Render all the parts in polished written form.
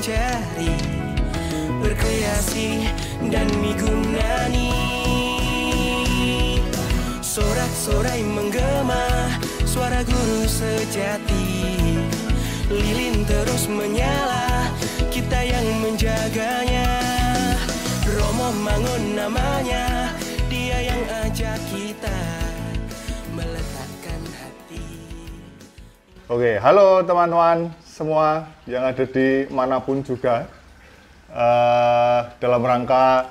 mencari, berkreasi dan migunani. Sorak-sorai menggema, suara guru sejati, lilin terus menyala, kita yang menjaganya. Romo Mangun namanya, dia yang ajak kita meletakkan hati. Oke, halo teman-teman semua yang ada di manapun juga. Dalam rangka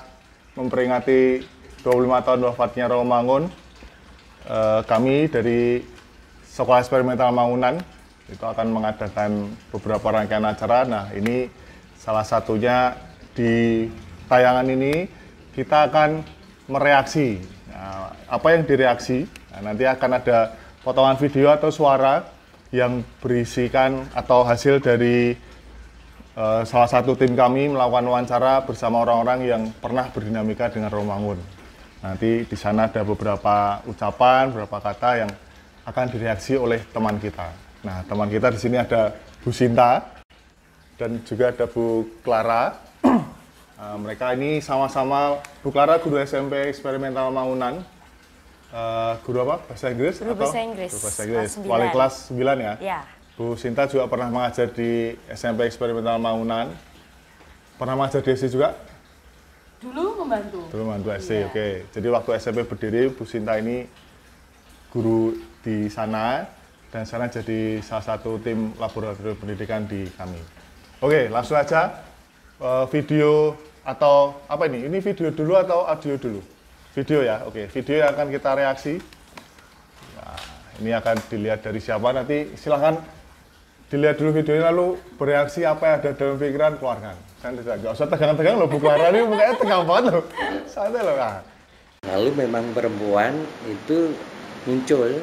memperingati 25 tahun wafatnya Romo Mangun, kami dari Sekolah Eksperimental Mangunan itu akan mengadakan beberapa rangkaian acara. Nah, ini salah satunya di tayangan ini kita akan mereaksi. Nah, apa yang direaksi? Nah, nanti akan ada potongan video atau suara yang berisikan atau hasil dari salah satu tim kami melakukan wawancara bersama orang-orang yang pernah berdinamika dengan Romo Mangun. Nanti di sana ada beberapa ucapan, beberapa kata yang akan direaksi oleh teman kita. Nah, teman kita di sini ada Bu Sinta dan juga ada Bu Clara. Mereka ini sama-sama, Bu Clara guru SMP Eksperimental Mangunan. Guru apa? Bahasa Inggris? Guru bahasa Inggris. Guru bahasa Inggris. Kelas 9. Wali kelas 9 ya? Ya. Bu Sinta juga pernah mengajar di SMP Eksperimental Mangunan. Pernah mengajar di SD juga? Dulu membantu. Dulu membantu SD, oke. Jadi waktu SMP berdiri, Bu Sinta ini guru di sana, dan sana jadi salah satu tim laboratorium pendidikan di kami. Oke, langsung aja video atau apa ini? Ini video dulu atau audio dulu? Video ya, oke. Video yang akan kita reaksi. Nah, ini akan dilihat dari siapa, nanti silahkan dilihat dulu videonya lalu bereaksi apa yang ada dalam pikiran, keluarkan. Nggak usah tegang-tegang loh, Bu Clara ini mukanya tegang banget loh. Santai loh, Kak. Lalu memang perempuan itu muncul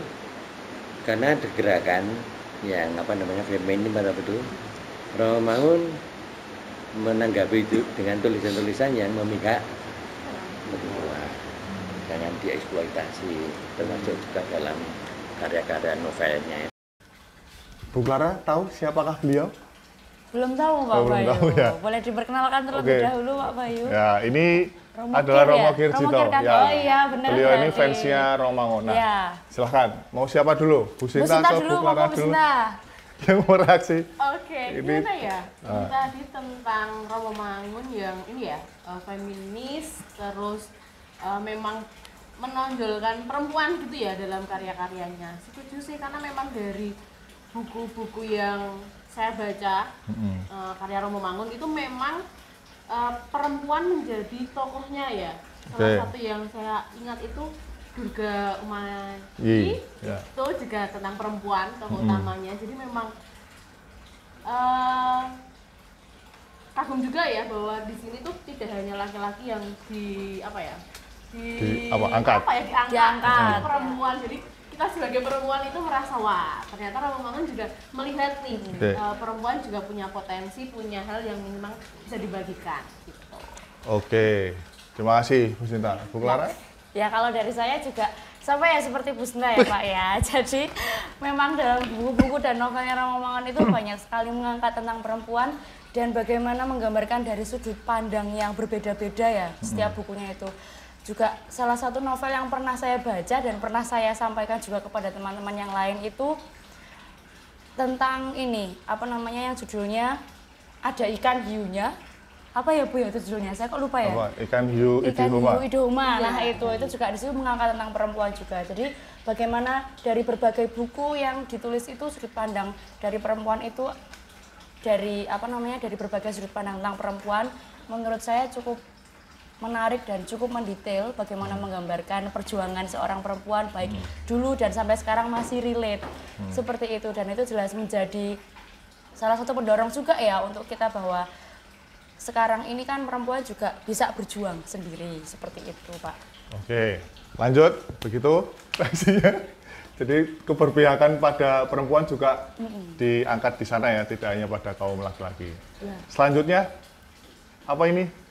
karena ada gerakan yang feminim atau itu. Romo Mangun menanggapi itu dengan tulisan-tulisan yang memihak perempuan, jangan dieksploitasi, termasuk juga dalam karya-karya novelnya. Bu Clara tahu siapakah beliau? Belum tahu Pak Bayu. Belum tahu, ya? Boleh diperkenalkan terlebih dahulu Pak Bayu. Ya, ini Romo adalah Kir, Romo ya? Kir Cito. Romo Kir, Ya. oh iya benar. Beliau ini berarti. fansnya Romo Mangun. Nah, ya. silahkan. Mau siapa dulu? Bu Sinta atau dulu, Bu Clara Bu dulu? Sinta. Yang mau reaksi. Oke, gimana ya? Ini tadi tentang Romo Mangun yang ini ya, feminis, terus memang menonjolkan perempuan gitu ya dalam karya-karyanya. Setuju sih, karena memang dari buku-buku yang saya baca, karya Romo Mangun itu memang perempuan menjadi tokohnya ya. Salah satu yang saya ingat itu Durga Umayyi, itu juga tentang perempuan tokoh utamanya. Jadi memang kagum juga ya bahwa di sini tuh tidak hanya laki-laki yang diangkat. Perempuan. Jadi kita sebagai perempuan itu merasa wah, ternyata Romo Mangun juga melihat nih perempuan juga punya potensi, punya hal yang memang bisa dibagikan gitu. Oke. Terima kasih Bu Sinta. Bu Clara? Ya kalau dari saya juga sama ya seperti Bu Sinta ya Pak ya. Jadi memang dalam buku-buku dan novelnya Romo Mangun itu banyak sekali mengangkat tentang perempuan dan bagaimana menggambarkan dari sudut pandang yang berbeda-beda ya setiap bukunya itu. Juga salah satu novel yang pernah saya baca dan pernah saya sampaikan juga kepada teman-teman yang lain itu tentang ini, yang judulnya ada ikan hiunya. Apa ya Bu ya itu judulnya? Saya kok lupa ya. Ikan hiu Idoma. Nah, itu juga di situ mengangkat tentang perempuan juga. Jadi bagaimana dari berbagai buku yang ditulis itu sudut pandang dari perempuan itu dari dari berbagai sudut pandang tentang perempuan menurut saya cukup menarik dan cukup mendetail bagaimana menggambarkan perjuangan seorang perempuan baik dulu dan sampai sekarang masih relate seperti itu, dan itu jelas menjadi salah satu pendorong juga ya untuk kita bahwa sekarang ini kan perempuan juga bisa berjuang sendiri seperti itu Pak. Oke, lanjut begitu reaksinya. Jadi keberpihakan pada perempuan juga diangkat di sana ya, tidak hanya pada kaum laki-laki. Ya. Selanjutnya apa ini?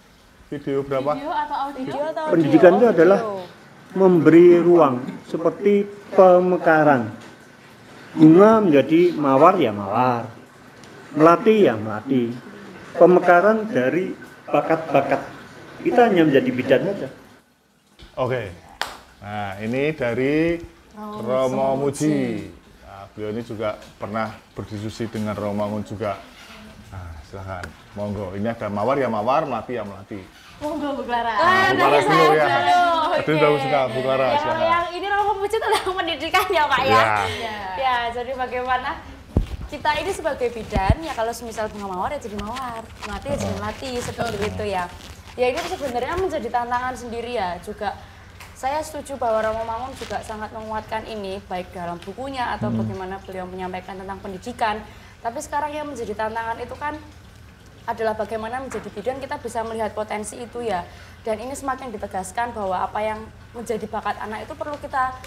Video berapa? Video atau audio? Pendidikan itu adalah memberi ruang seperti pemekaran. Bunga menjadi mawar ya mawar, melati ya melati. pemekaran dari bakat-bakat. Kita hanya menjadi bidan saja. Oke. Nah, ini dari Romo Muji. Nah, beliau ini juga pernah berdiskusi dengan Romo Mangun juga. Nah, silakan. Monggo. Ini ada mawar ya mawar, melati ya melati. Monggo Bu Clara. Bu Clara dulu ya. Aduh, udah suka Bu Clara, Yang, silakan. yang ini Romo Muji tentang pendidikan ya Pak ya. Ya. Ya, jadi bagaimana kita ini sebagai bidan ya kalau semisal bunga mawar ya jadi mawar, melati ya jadi melati seperti itu ya. Ya ini sebenarnya menjadi tantangan sendiri ya juga. Saya setuju bahwa Romo Mangun juga sangat menguatkan ini baik dalam bukunya atau bagaimana beliau menyampaikan tentang pendidikan. Tapi sekarang yang menjadi tantangan itu kan adalah bagaimana menjadi bidan kita bisa melihat potensi itu ya. Dan ini semakin ditegaskan bahwa apa yang menjadi bakat anak itu perlu kita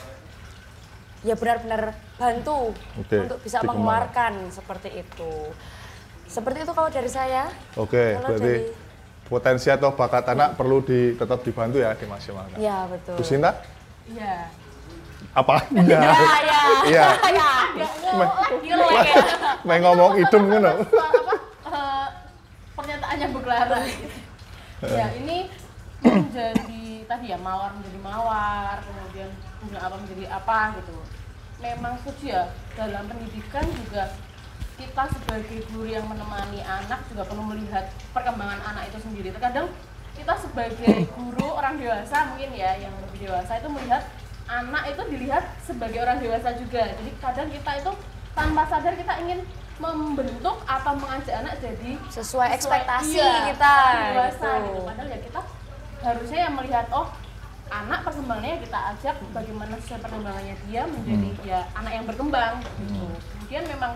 ya benar-benar bantu untuk bisa dikembangkan. mengeluarkan seperti itu. Seperti itu kalau dari saya. Oke, Kalau berarti potensi atau bakat anak perlu tetap dibantu ya dimaksimalkan. Ya betul. Bu Sinta? Iya. Apa? Ya, Enggak. ya. Iya. Ya. Wah, main ngomong idem ngono. Pernyataannya Bu Clara. Ya, ini menjadi tadi ya mawar menjadi mawar, kemudian apa menjadi apa gitu. Memang setuju ya, dalam pendidikan juga kita sebagai guru yang menemani anak juga perlu melihat perkembangan anak itu sendiri. Terkadang kita sebagai guru orang dewasa mungkin ya yang lebih dewasa itu melihat anak itu dilihat sebagai orang dewasa juga. Jadi kadang kita itu tanpa sadar kita ingin membentuk atau mengajak anak jadi Sesuai ekspektasi iya, kita. orang dewasa gitu. gitu. Padahal ya kita harusnya yang melihat oh anak perkembangannya kita ajak bagaimana sesuai perkembangannya dia menjadi ya anak yang berkembang gitu. Kemudian memang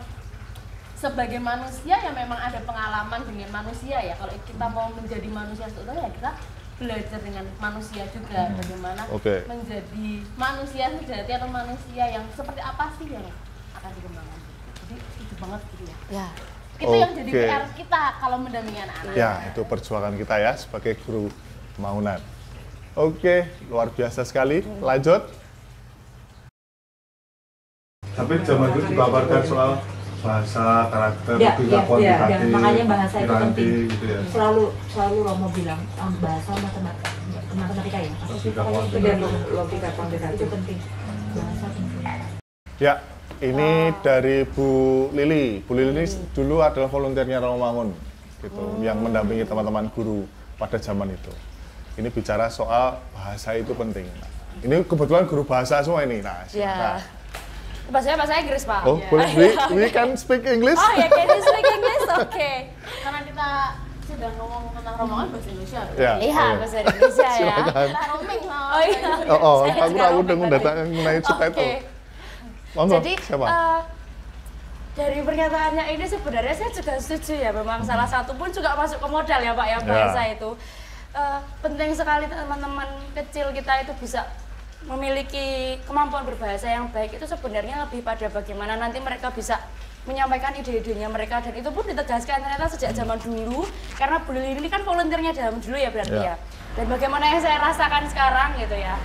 sebagai manusia yang memang ada pengalaman dengan manusia ya. Kalau kita mau menjadi manusia seutuhnya ya kita belajar dengan manusia juga bagaimana menjadi manusia sejati atau manusia yang seperti apa sih yang akan dikembangkan. Jadi itu banget gitu ya. Ya. Itu yang jadi PR kita kalau mendampingi anak-anak. Ya, itu perjuangan kita ya sebagai guru Mangunan. Oke, luar biasa sekali. Lanjut. Tapi zaman itu dipaparkan soal bahasa, karakter, tingkat kuantitatif, makanya bahasa itu piranti, penting. gitu ya. Selalu Romo bilang bahasa matematika ya. Logika Benar, kuantitatif. logika kuantitatif itu penting. Bahasa penting. Ya, ini dari Bu Lili. Bu Lili ini dulu adalah volunteernya Romo Mangun, gitu, yang mendampingi teman-teman guru pada zaman itu. Ini bicara soal bahasa itu penting. Nah, ini kebetulan guru bahasa semua ini. Nah, Ya. Bahasa Inggris Pak. Oh, boleh. We can speak English. Oh ya, can you speak English? Oke. Karena kita sedang ngomong tentang rombongan bahasa Indonesia. Ya. Iya, bahasa Indonesia ya. Silakan. Kita roaming. Oh iya. Aku udah mendatang mengenai subtitle. Oke. Monggo, Jadi siapa? dari pernyataannya ini sebenarnya saya juga setuju ya. Memang salah satu pun juga masuk ke modal ya Pak ya bahasa itu. Penting sekali teman-teman kecil kita itu bisa memiliki kemampuan berbahasa yang baik. Itu sebenarnya lebih pada bagaimana nanti mereka bisa menyampaikan ide-idenya mereka, dan itu pun ditegaskan ternyata sejak zaman dulu karena Bu Lili ini kan volunteernya zaman dulu ya berarti ya. Dan bagaimana yang saya rasakan sekarang gitu ya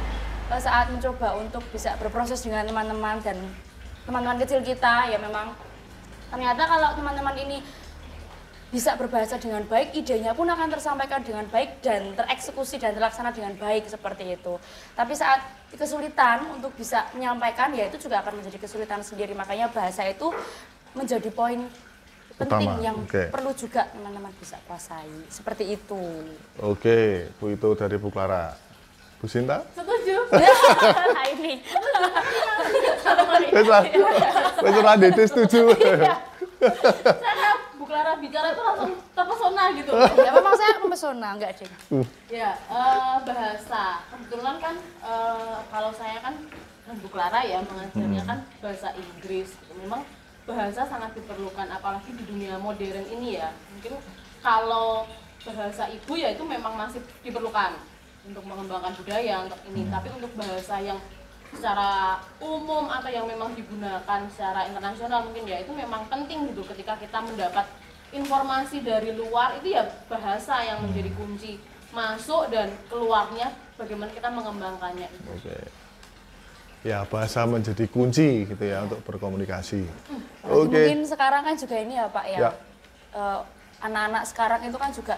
saat mencoba untuk bisa berproses dengan teman-teman dan teman-teman kecil kita ya, memang ternyata kalau teman-teman ini bisa berbahasa dengan baik, idenya pun akan tersampaikan dengan baik dan tereksekusi dan terlaksana dengan baik seperti itu. Tapi saat kesulitan untuk bisa menyampaikan, ya itu juga akan menjadi kesulitan sendiri. Makanya bahasa itu menjadi poin penting yang perlu juga teman-teman bisa kuasai. Seperti itu. Oke, Bu, itu dari Bu Clara. Bu Sinta? Setuju. Nah ini. Betul, Dede setuju. Saya Bu Clara bicara itu langsung terpesona gitu. Ya memang saya mempesona, enggak deh. Ya, bahasa. Kebetulan kan kalau saya kan Bu Clara ya mengajarnya kan bahasa Inggris. Memang bahasa sangat diperlukan apalagi di dunia modern ini ya. Mungkin kalau bahasa ibu ya itu memang masih diperlukan untuk mengembangkan budaya untuk ini. Tapi untuk bahasa yang secara umum atau yang memang digunakan secara internasional mungkin ya itu memang penting gitu. Ketika kita mendapat informasi dari luar itu ya bahasa yang menjadi kunci masuk dan keluarnya, bagaimana kita mengembangkannya itu. Oke. Ya, bahasa menjadi kunci gitu ya untuk berkomunikasi. Oke. Mungkin sekarang kan juga ini ya Pak ya. anak-anak sekarang itu kan juga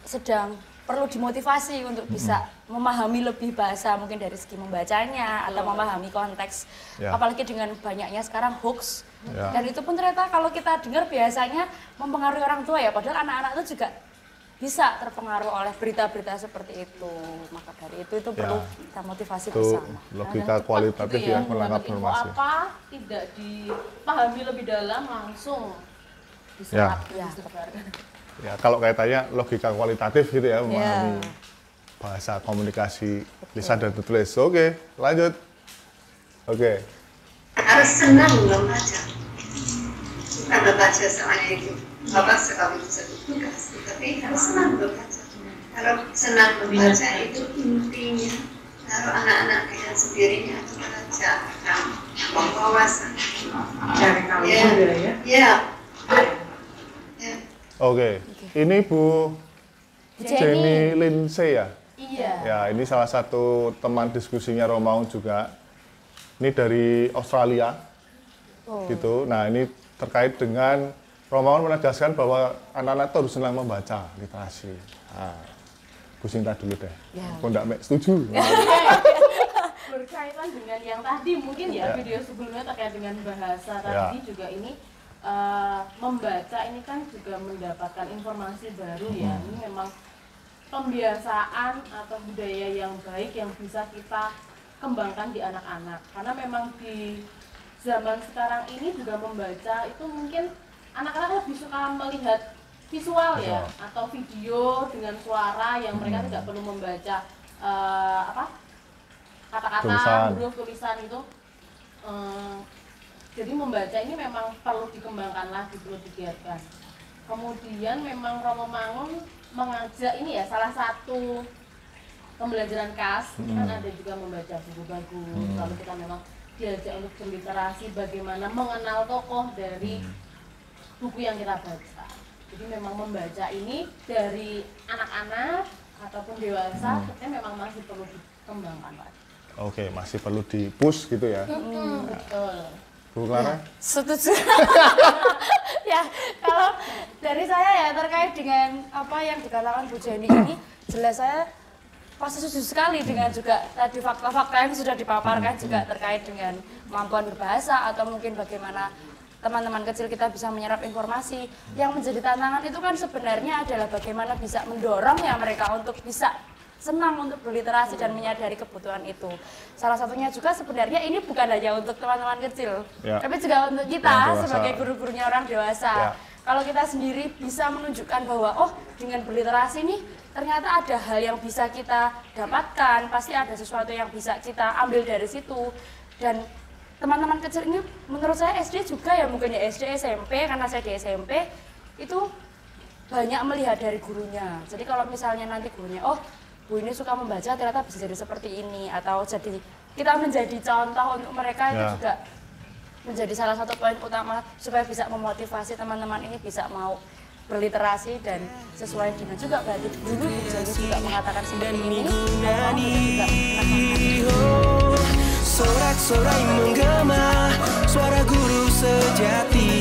sedang perlu dimotivasi untuk bisa memahami lebih bahasa, mungkin dari segi membacanya atau memahami konteks, apalagi dengan banyaknya sekarang hoax. Dan itu pun ternyata kalau kita dengar biasanya mempengaruhi orang tua ya, padahal anak-anak itu juga bisa terpengaruh oleh berita-berita seperti itu. Maka dari itu perlu kita motivasi bersama. Logika kualitatif ya, menangkap informasi. Apa tidak dipahami lebih dalam langsung diserap, disebar. Ya, kalau kaitannya logika kualitatif gitu ya, memahami bahasa komunikasi lisan dan tertulis. Oke, lanjut. Oke. Harus senang membaca. Bukan membaca soalnya itu. Bapak sekali bisa tugas, tapi harus senang membaca. Kalau senang membaca itu intinya, kalau anak-anak kalian sendirinya membaca akan wawasan. Dari kamu ya? Ya. Oke, ini Bu Jenny Lindsay ya? Iya. Ya, ini salah satu teman diskusinya Romaun juga. Ini dari Australia, gitu. Nah, ini terkait dengan Romaun menegaskan bahwa anak-anak itu harus senang membaca, literasi. Nah, Bu Sinta dulu deh. Kok enggak setuju? Berkaitan dengan yang tadi mungkin ya, video sebelumnya terkait dengan bahasa tadi juga ini. Membaca ini kan juga mendapatkan informasi baru ya. Ini memang pembiasaan atau budaya yang baik yang bisa kita kembangkan di anak-anak. Karena memang di zaman sekarang ini juga membaca itu mungkin anak-anak lebih suka melihat visual ya, atau video dengan suara yang mereka tidak perlu membaca kata-kata, huruf tulisan itu. Jadi membaca ini memang perlu dikembangkan lagi, perlu digiatkan. Kemudian memang Romo Mangun mengajak ini ya, salah satu pembelajaran khas, kan ada juga membaca buku bagus, lalu kita memang diajak untuk berliterasi, bagaimana mengenal tokoh dari buku yang kita baca. Jadi memang membaca ini dari anak-anak ataupun dewasa, kita memang masih perlu dikembangkan lagi. Oke, masih perlu di-push gitu ya? Betul. Bu Clara? Setuju. Ya, kalau dari saya ya terkait dengan apa yang dikatakan Bu Jenny ini, jelas saya pasti setuju sekali dengan juga tadi fakta-fakta yang sudah dipaparkan juga terkait dengan kemampuan berbahasa atau mungkin bagaimana teman-teman kecil kita bisa menyerap informasi. Yang menjadi tantangan itu kan sebenarnya adalah bagaimana bisa mendorong ya mereka untuk bisa senang untuk berliterasi dan menyadari kebutuhan itu. Salah satunya juga sebenarnya ini bukan hanya untuk teman-teman kecil, tapi juga untuk kita sebagai guru-gurunya orang dewasa. Kalau kita sendiri bisa menunjukkan bahwa oh dengan berliterasi ini ternyata ada hal yang bisa kita dapatkan, pasti ada sesuatu yang bisa kita ambil dari situ. Dan teman-teman kecil ini menurut saya SD juga ya, mungkin ya SD, SMP, karena saya di SMP itu banyak melihat dari gurunya. Jadi kalau misalnya nanti gurunya, oh Bu ini suka membaca, ternyata bisa jadi seperti ini, atau jadi kita menjadi contoh untuk mereka itu juga menjadi salah satu poin utama supaya bisa memotivasi teman-teman ini bisa mau berliterasi dan sesuai dengan juga berarti dulu Bu Jenny juga mengatakan seperti ini. Sorak-sorai menggema suara guru sejati.